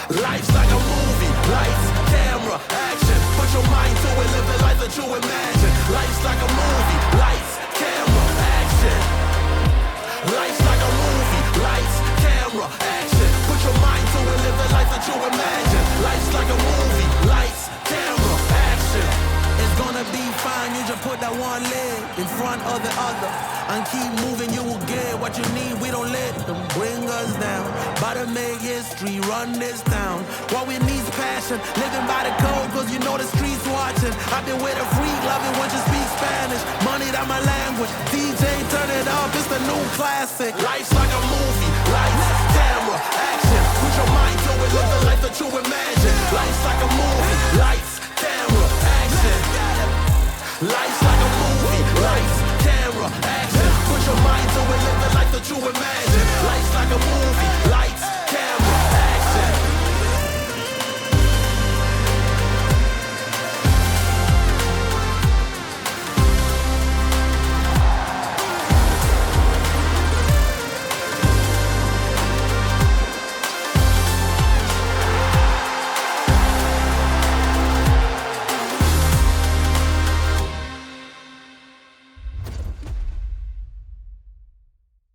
Life's like a movie, lights, camera, action. Put your mind to it, live the life that you imagine. Life's like a movie, lights, camera, action. Life's like a movie, lights, camera, action. Put your mind to it, live the life that you imagine. Life's like a movie, lights, camera, action. It's gonna be fine, you just put that one leg in front of the other and keep moving, you will get what you need. We don't let them bring us down. About to make history, run this town. What we need is passion, living by the code, cause you know the streets watching. I've been with a freak, loving when you speak Spanish. Money, that my language. DJ, turn it up, it's the new classic. Life's like a movie, lights, camera, action. Put your mind to it, live the life that you imagine. Life's like a movie, lights, camera, action. Life's